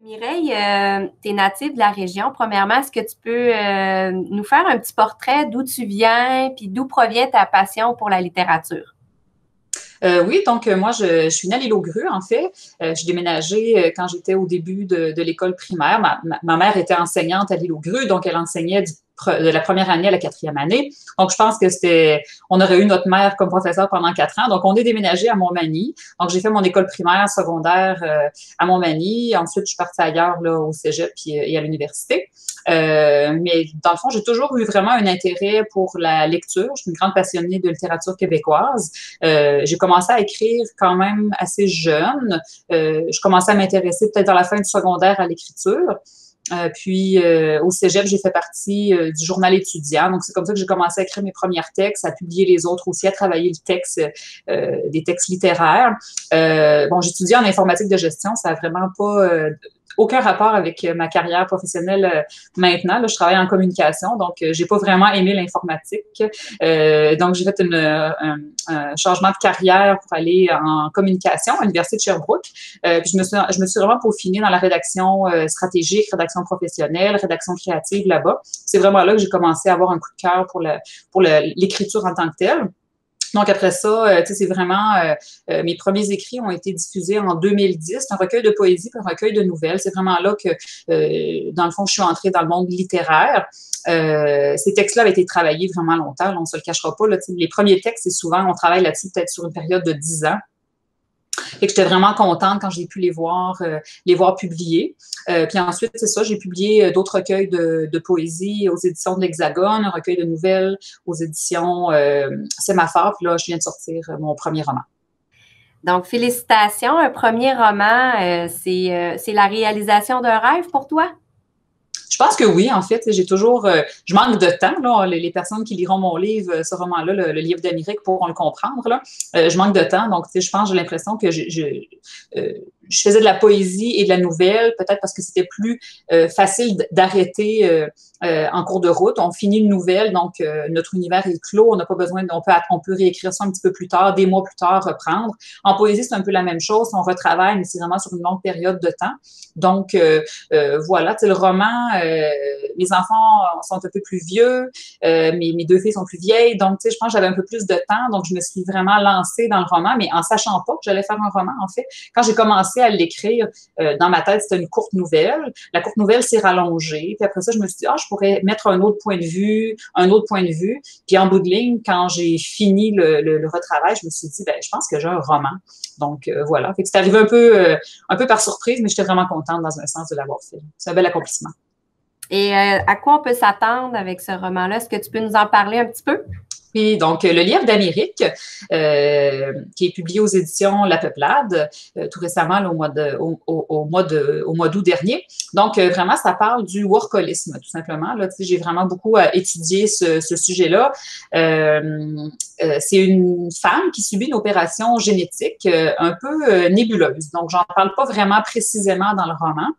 Mireille, tu es native de la région. Premièrement, est-ce que tu peux nous faire un petit portrait d'où tu viens puis d'où provient ta passion pour la littérature? Oui, donc moi, je suis née à l'île aux Grues, en fait. J'ai déménagé quand j'étais au début de l'école primaire. Ma mère était enseignante à l'île aux Grues, donc elle enseignait de la première année à la quatrième année. Donc, je pense que on aurait eu notre mère comme professeure pendant 4 ans. Donc, on est déménagé à Montmagny. Donc, j'ai fait mon école primaire, secondaire à Montmagny. Ensuite, je suis partie ailleurs, là, au cégep et à l'université. Mais dans le fond, j'ai toujours eu vraiment un intérêt pour la lecture. Je suis une grande passionnée de littérature québécoise. J'ai commencé à écrire quand même assez jeune. Je commençais à m'intéresser peut-être dans la fin du secondaire à l'écriture. Puis au cégep, j'ai fait partie du journal étudiant. Donc, c'est comme ça que j'ai commencé à écrire mes premiers textes, à publier les autres aussi, à travailler le texte, des textes littéraires. Bon, j'étudiais en informatique de gestion. Ça n'a vraiment pas aucun rapport avec ma carrière professionnelle maintenant. Là, je travaille en communication, donc j'ai pas vraiment aimé l'informatique. Donc, j'ai fait un changement de carrière pour aller en communication à l'Université de Sherbrooke. Puis je me suis vraiment peaufinée dans la rédaction stratégique, rédaction professionnelle, rédaction créative là-bas. C'est vraiment là que j'ai commencé à avoir un coup de cœur pour l'écriture en tant que telle. Donc, après ça, tu sais, c'est vraiment, mes premiers écrits ont été diffusés en 2010. C'est un recueil de poésie, un recueil de nouvelles. C'est vraiment là que, dans le fond, je suis entrée dans le monde littéraire. Ces textes-là avaient été travaillés vraiment longtemps. Là, on ne se le cachera pas. Là, les premiers textes, c'est souvent, on travaille là-dessus peut-être sur une période de 10 ans. Fait que j'étais vraiment contente quand j'ai pu les voir publiés. Puis ensuite, c'est ça, j'ai publié d'autres recueils de poésie aux éditions de l'Hexagone, un recueil de nouvelles aux éditions Sémaphore. Puis là, je viens de sortir mon premier roman. Donc, félicitations. Un premier roman, c'est la réalisation d'un rêve pour toi? Je pense que oui, en fait, j'ai toujours, je manque de temps, là, les personnes qui liront mon livre, ce roman-là, le livre d'Amérique, pourront le comprendre, là. Je manque de temps, donc, tu sais, je pense, j'ai l'impression que je faisais de la poésie et de la nouvelle, peut-être parce que c'était plus facile d'arrêter en cours de route. On finit une nouvelle, donc notre univers est clos, on n'a pas besoin, on peut réécrire ça un petit peu plus tard, des mois plus tard, reprendre. En poésie, c'est un peu la même chose, on retravaille, mais c'est vraiment sur une longue période de temps. Donc, voilà, tu sais, le roman, mes enfants sont un peu plus vieux, mes deux filles sont plus vieilles, donc, tu sais, je pense que j'avais un peu plus de temps, donc je me suis vraiment lancée dans le roman, mais en sachant pas que j'allais faire un roman, en fait. Quand j'ai commencé à l'écrire, dans ma tête, c'était une courte nouvelle. La courte nouvelle s'est rallongée, puis après ça, je me suis dit, je pourrais mettre un autre point de vue, puis en bout de ligne, quand j'ai fini le retravail, je me suis dit, je pense que j'ai un roman. Donc, voilà. Fait que c'est arrivé un peu par surprise, mais j'étais vraiment contente dans un sens de l'avoir fait. C'est un bel accomplissement. Et à quoi on peut s'attendre avec ce roman-là? Est-ce que tu peux nous en parler un petit peu? Oui, donc le livre d'Amérique, qui est publié aux éditions La Peuplade, tout récemment là, au mois d'août dernier. Donc, vraiment, ça parle du workaholisme, tout simplement. Là, j'ai vraiment beaucoup étudié ce sujet-là. C'est une femme qui subit une opération génétique un peu nébuleuse. Donc, j'en parle pas vraiment précisément dans le roman.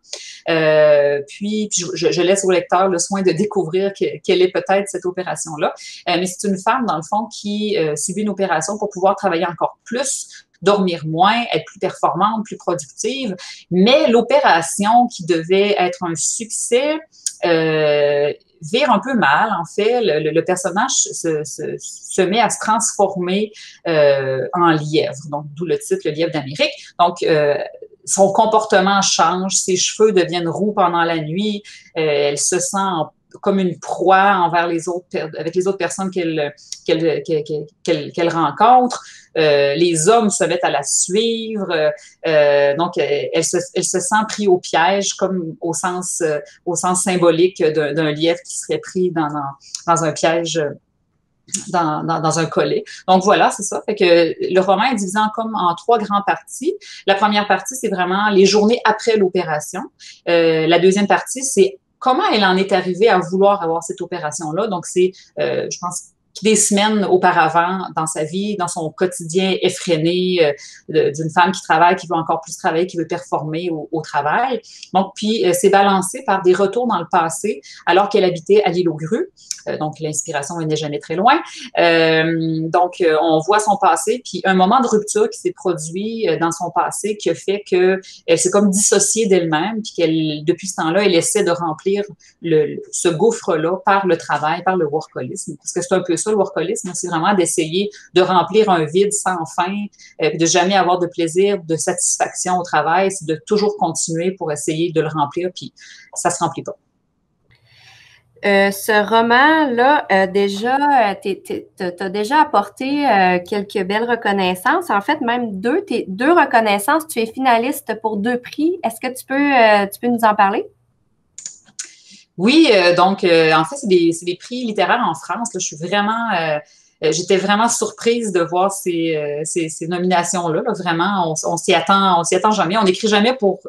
Puis je laisse au lecteur le soin de découvrir quelle est peut-être cette opération-là. Mais c'est une femme, dans le fond, qui subit une opération pour pouvoir travailler encore plus, dormir moins, être plus performante, plus productive. Mais l'opération qui devait être un succès vire un peu mal, en fait. Le personnage se met à se transformer en lièvre, donc d'où le titre, le lièvre d'Amérique. Donc, son comportement change, ses cheveux deviennent roux pendant la nuit, elle se sent comme une proie envers avec les autres personnes qu'elle rencontre. Les hommes se mettent à la suivre. Donc, elle se sent pris au piège, comme au sens symbolique d'un lièvre qui serait pris dans un piège. Dans un collet. Donc voilà, c'est ça. Fait que le roman est divisé en 3 grandes parties. La première partie, c'est vraiment les journées après l'opération. La deuxième partie, c'est comment elle en est arrivée à vouloir avoir cette opération-là. Donc c'est, je pense, des semaines auparavant dans sa vie, dans son quotidien effréné d'une femme qui travaille, qui veut encore plus travailler, qui veut performer au travail. Donc, puis c'est balancé par des retours dans le passé, alors qu'elle habitait à l'île aux Grues. Donc, l'inspiration n'est jamais très loin. Donc, on voit son passé, puis un moment de rupture qui s'est produit dans son passé qui a fait qu'elle s'est comme dissociée d'elle-même, puis qu'elle, depuis ce temps-là, elle essaie de remplir ce gouffre-là par le travail, par le workaholisme. Parce que c'est un peu ça, le workaholisme, c'est vraiment d'essayer de remplir un vide sans fin, de jamais avoir de plaisir, de satisfaction au travail, c'est de toujours continuer pour essayer de le remplir, puis ça se remplit pas. Ce roman-là, déjà, t'as déjà apporté quelques belles reconnaissances. En fait, même deux reconnaissances. Tu es finaliste pour 2 prix. Est-ce que tu peux nous en parler? Oui, donc, en fait, c'est des prix littéraires en France. Là, je suis vraiment... j'étais vraiment surprise de voir ces nominations-là. Là. Vraiment, on s'y attend jamais. On n'écrit jamais pour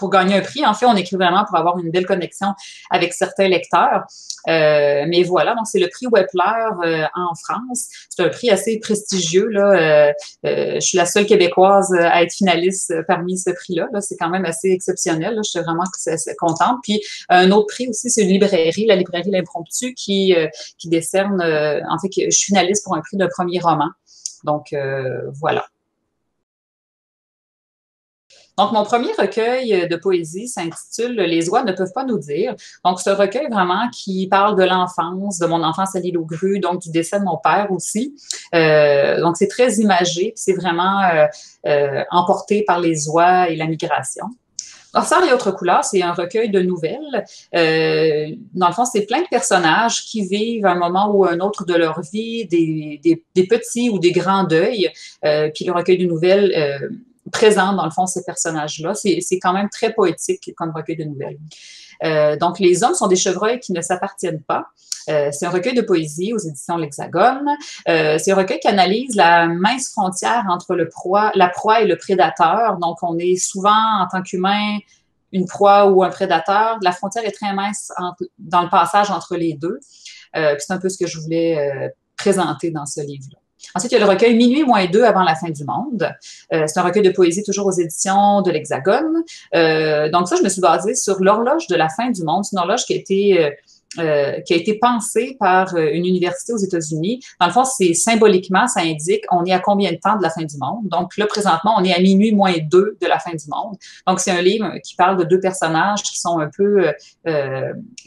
gagner un prix. En fait, on écrit vraiment pour avoir une belle connexion avec certains lecteurs. Mais voilà, donc c'est le prix Wepler en France. C'est un prix assez prestigieux. Là. Je suis la seule Québécoise à être finaliste parmi ce prix-là. Là. C'est quand même assez exceptionnel. Là. Je suis vraiment contente. Puis un autre prix aussi, c'est une librairie, la librairie L'Impromptu, qui décerne, en fait, je suis finaliste pour un prix d'un premier roman. Donc, voilà. Donc, mon premier recueil de poésie s'intitule « Les oies ne peuvent pas nous dire ». Donc, c'est un recueil vraiment qui parle de l'enfance, de mon enfance à l'île aux Grues, donc du décès de mon père aussi. Donc, c'est très imagé, c'est vraiment emporté par les oies et la migration. Dorsale et autres couleurs, c'est un recueil de nouvelles. Dans le fond, c'est plein de personnages qui vivent un moment ou un autre de leur vie, des petits ou des grands deuils. Puis le recueil de nouvelles présente, dans le fond, ces personnages-là. C'est quand même très poétique comme recueil de nouvelles. Donc, Les hommes sont des chevreuils qui ne s'appartiennent pas. C'est un recueil de poésie aux éditions L'Hexagone. C'est un recueil qui analyse la mince frontière entre la proie et le prédateur. Donc, on est souvent, en tant qu'humain, une proie ou un prédateur. La frontière est très mince dans le passage entre les deux. C'est un peu ce que je voulais présenter dans ce livre-là. Ensuite, il y a le recueil Minuit moins 2 avant la fin du monde. C'est un recueil de poésie toujours aux éditions de l'Hexagone. Donc ça, je me suis basée sur l'horloge de la fin du monde. C'est une horloge qui a été pensée par une université aux États-Unis. Dans le fond, c'est symboliquement, ça indique on est à combien de temps de la fin du monde. Donc là, présentement, on est à minuit moins 2 de la fin du monde. Donc, c'est un livre qui parle de 2 personnages qui sont un peu...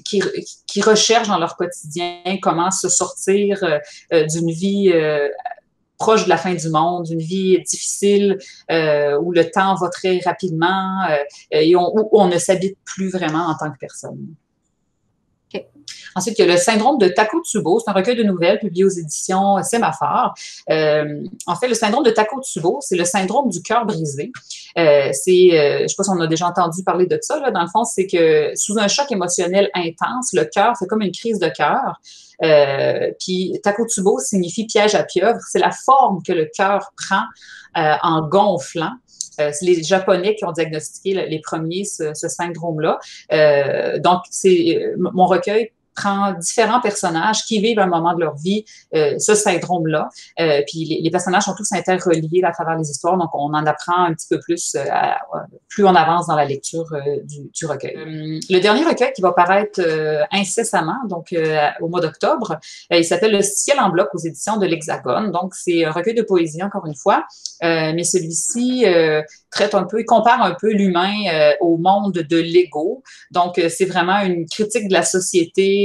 qui recherchent dans leur quotidien comment se sortir d'une vie... proche de la fin du monde, d'une vie difficile où le temps va très rapidement et où on ne s'habite plus vraiment en tant que personne. Okay. Ensuite, il y a le syndrome de Takotsubo. C'est un recueil de nouvelles publié aux éditions Sémaphore. En fait, le syndrome de Takotsubo, c'est le syndrome du cœur brisé. Je ne sais pas si on a déjà entendu parler de ça. Là. Dans le fond, c'est que sous un choc émotionnel intense, le cœur fait comme une crise de cœur. Puis Takotsubo signifie piège à pieuvre. C'est la forme que le cœur prend en gonflant. C'est les Japonais qui ont diagnostiqué les premiers ce syndrome-là. Donc, mon recueil prend différents personnages qui vivent un moment de leur vie ce syndrome-là. Puis les personnages sont tous interreliés à travers les histoires, donc on en apprend un petit peu plus plus on avance dans la lecture du recueil. Le dernier recueil qui va paraître incessamment, donc au mois d'octobre, il s'appelle Le ciel en bloc aux éditions de l'Hexagone. Donc c'est un recueil de poésie, encore une fois, mais celui-ci traite un peu, il compare un peu l'humain au monde de l'ego. Donc c'est vraiment une critique de la société,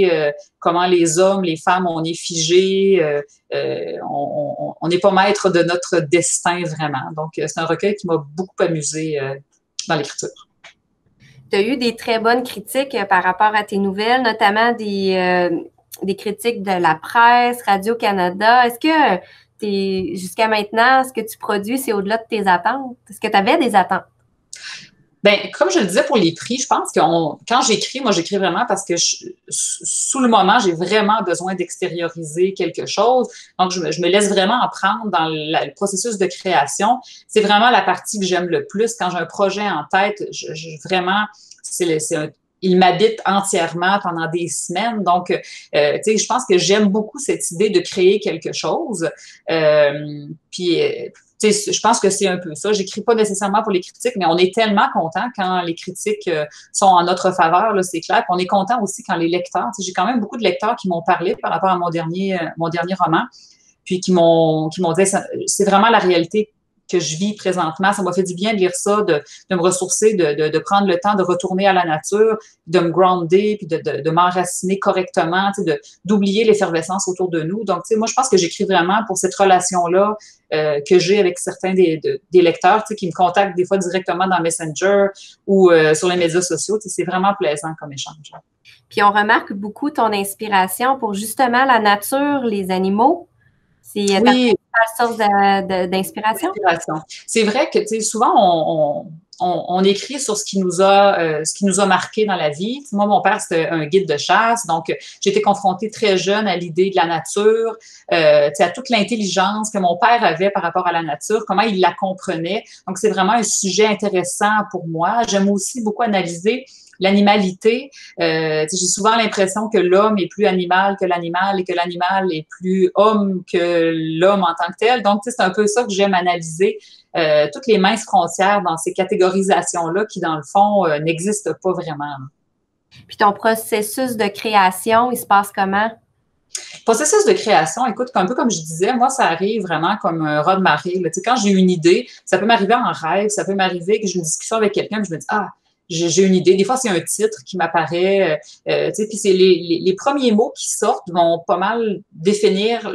comment les hommes, les femmes, on est figés, on n'est pas maître de notre destin vraiment. Donc, c'est un recueil qui m'a beaucoup amusée dans l'écriture. Tu as eu des très bonnes critiques par rapport à tes nouvelles, notamment des critiques de la presse, Radio-Canada. Est-ce que jusqu'à maintenant, ce que tu produis, c'est au-delà de tes attentes? Est-ce que tu avais des attentes? Bien, comme je le disais pour les prix, je pense que quand j'écris, moi, j'écris vraiment parce que sous le moment, j'ai vraiment besoin d'extérioriser quelque chose. Donc, je me laisse vraiment apprendre dans le processus de création. C'est vraiment la partie que j'aime le plus. Quand j'ai un projet en tête, vraiment, c'est il m'habite entièrement pendant des semaines. Donc, tu sais, je pense que j'aime beaucoup cette idée de créer quelque chose. Puis, tu sais, je pense que c'est un peu ça. J'écris pas nécessairement pour les critiques, mais on est tellement content quand les critiques sont en notre faveur, là, c'est clair. Puis on est content aussi quand les lecteurs, tu sais, j'ai quand même beaucoup de lecteurs qui m'ont parlé par rapport à mon dernier roman, puis qui m'ont dit, c'est vraiment la réalité que je vis présentement. Ça m'a fait du bien de lire ça, de me ressourcer, de prendre le temps de retourner à la nature, de me grounder, puis de m'enraciner correctement, tu sais, d'oublier l'effervescence autour de nous. Donc, tu sais, moi, je pense que j'écris vraiment pour cette relation-là que j'ai avec certains des lecteurs, tu sais, qui me contactent des fois directement dans Messenger ou sur les médias sociaux. Tu sais, c'est vraiment plaisant comme échange. Puis on remarque beaucoup ton inspiration pour justement la nature, les animaux. C'est ta principale source d'inspiration? C'est vrai que, tu sais, souvent, on écrit sur ce qui nous a marqué dans la vie. Moi, mon père, c'était un guide de chasse, donc j'ai été confrontée très jeune à l'idée de la nature, à toute l'intelligence que mon père avait par rapport à la nature, comment il la comprenait. Donc, c'est vraiment un sujet intéressant pour moi. J'aime aussi beaucoup analyser l'animalité. J'ai souvent l'impression que l'homme est plus animal que l'animal et que l'animal est plus homme que l'homme en tant que tel. Donc, c'est un peu ça que j'aime analyser, toutes les minces frontières dans ces catégorisations-là qui, dans le fond, n'existent pas vraiment. Puis ton processus de création, il se passe comment? Processus de création, écoute, un peu comme je disais, moi, ça arrive vraiment comme un raz de marée. Tu sais, quand j'ai une idée, ça peut m'arriver en rêve, ça peut m'arriver que j'ai une discussion avec quelqu'un et je me dis, ah, j'ai une idée. Des fois, c'est un titre qui m'apparaît, tu sais, puis c'est les premiers mots qui sortent vont pas mal définir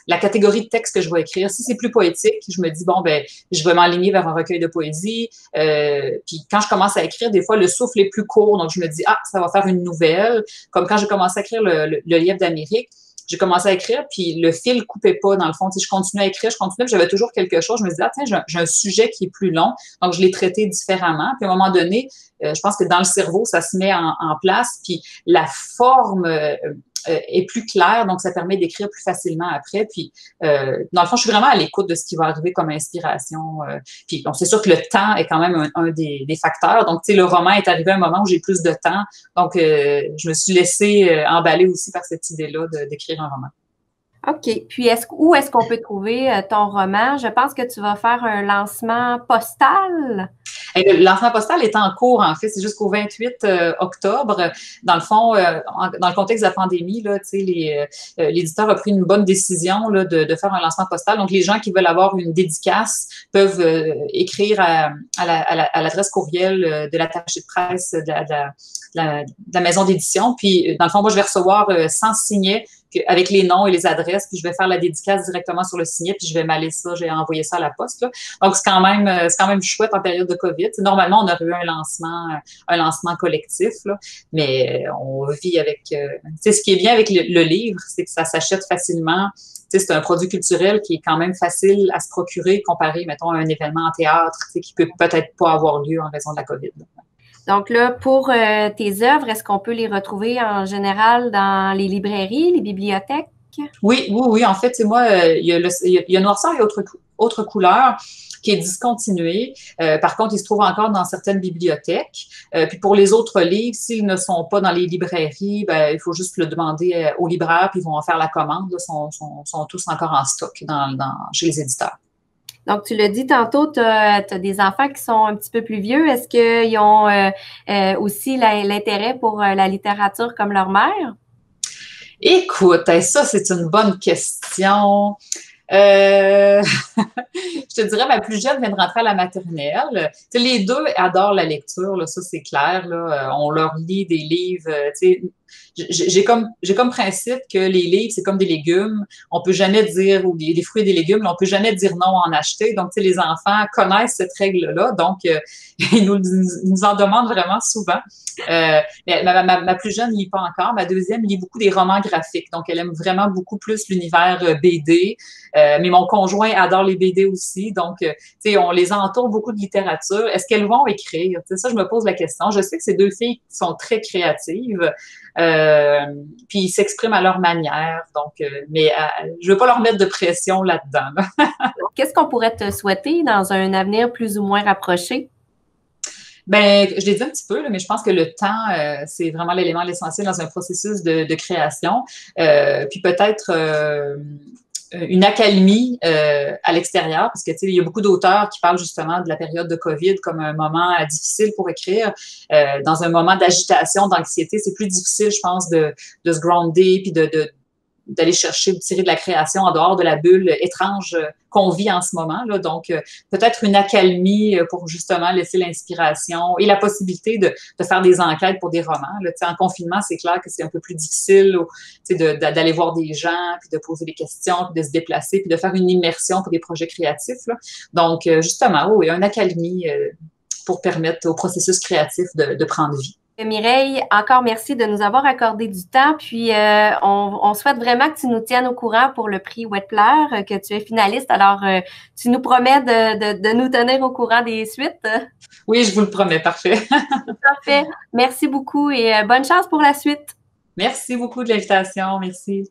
la catégorie de texte que je vais écrire. Si c'est plus poétique, je me dis, bon, ben, je vais m'aligner vers un recueil de poésie. Puis quand je commence à écrire, des fois, le souffle est plus court. Donc, je me dis, ah, ça va faire une nouvelle. Comme quand j'ai commencé à écrire le Lièvre d'Amérique, j'ai commencé à écrire, puis le fil coupait pas, dans le fond. Tu sais, je continuais à écrire, puis j'avais toujours quelque chose. Je me disais, ah, tiens, j'ai un sujet qui est plus long. Donc, je l'ai traité différemment. Puis, à un moment donné, je pense que dans le cerveau, ça se met en place. Puis, la forme est plus claire, donc ça permet d'écrire plus facilement après. Puis, dans le fond, je suis vraiment à l'écoute de ce qui va arriver comme inspiration. Puis, bon, c'est sûr que le temps est quand même un des facteurs. Donc, tu sais, le roman est arrivé à un moment où j'ai plus de temps. Donc, je me suis laissée emballer aussi par cette idée-là d'écrire un roman. OK. Puis, où est-ce qu'on peut trouver ton roman? Je pense que tu vas faire un lancement postal. Et le lancement postal est en cours, en fait. C'est jusqu'au 28 octobre. Dans le fond, dans le contexte de la pandémie, là, l'éditeur a pris une bonne décision là, de faire un lancement postal. Donc, les gens qui veulent avoir une dédicace peuvent écrire à l'adresse courriel de l'attaché de presse de la maison d'édition. Puis, dans le fond, moi, je vais recevoir 100 signets avec les noms et les adresses, puis je vais faire la dédicace directement sur le signet, puis je vais m'aller ça, j'ai envoyé ça à la poste. Là. Donc, c'est quand même chouette en période de COVID. T'sais, normalement, on aurait eu un lancement collectif, là, mais on vit avec... ce qui est bien avec le livre, c'est que ça s'achète facilement. C'est un produit culturel qui est quand même facile à se procurer comparé, mettons, à un événement en théâtre qui peut peut-être pas avoir lieu en raison de la COVID. Là. Donc là, pour tes œuvres, est-ce qu'on peut les retrouver en général dans les librairies, les bibliothèques? Oui. En fait, c'est moi, il y a Noirceur et autre couleur qui est discontinué. Par contre, il se trouve encore dans certaines bibliothèques. Puis pour les autres livres, s'ils ne sont pas dans les librairies, ben, il faut juste le demander aux libraires, puis ils vont en faire la commande. Ils sont tous encore en stock chez les éditeurs. Donc, tu l'as dit tantôt, tu as des enfants qui sont un petit peu plus vieux. Est-ce qu'ils ont aussi l'intérêt pour la littérature comme leur mère? Écoute, ça, c'est une bonne question. Je te dirais, ma plus jeune vient de rentrer à la maternelle. T'sais, les deux adorent la lecture, là, ça c'est clair. Là. On leur lit des livres. J'ai comme principe que les livres, c'est comme des légumes. On peut jamais dire, ou des fruits et des légumes, là, on peut jamais dire non à en acheter. Donc, les enfants connaissent cette règle-là. Donc, ils nous en demandent vraiment souvent. Mais ma plus jeune ne lit pas encore. Ma deuxième lit beaucoup des romans graphiques. Donc, elle aime vraiment beaucoup plus l'univers BD. Mais mon conjoint adore les BD aussi. Donc, on les entoure beaucoup de littérature. Est-ce qu'elles vont écrire? Ça, je me pose la question. Je sais que ces deux filles sont très créatives. Puis ils s'expriment à leur manière. Donc, mais je veux pas leur mettre de pression là-dedans. Là. Qu'est-ce qu'on pourrait te souhaiter dans un avenir plus ou moins rapproché? Ben, je l'ai dit un petit peu, là, mais je pense que le temps, c'est vraiment l'élément essentiel dans un processus de création. Puis peut-être une accalmie à l'extérieur, parce que tu sais, il y a beaucoup d'auteurs qui parlent justement de la période de COVID comme un moment difficile pour écrire. Dans un moment d'agitation, d'anxiété, c'est plus difficile, je pense, de se grounder puis d'aller chercher, de tirer de la création en dehors de la bulle étrange qu'on vit en ce moment. Là. Donc, peut-être une accalmie pour justement laisser l'inspiration et la possibilité de faire des enquêtes pour des romans. Là. En confinement, c'est clair que c'est un peu plus difficile d'aller voir des gens, puis de poser des questions, puis de se déplacer, puis de faire une immersion pour des projets créatifs. Là. Donc, justement, oui, une accalmie pour permettre au processus créatif de prendre vie. Mireille, encore merci de nous avoir accordé du temps. Puis, on souhaite vraiment que tu nous tiennes au courant pour le prix Wetpleur, que tu es finaliste. Alors, tu nous promets de nous tenir au courant des suites? Oui, je vous le promets. Parfait. Parfait. Merci beaucoup et bonne chance pour la suite. Merci beaucoup de l'invitation. Merci.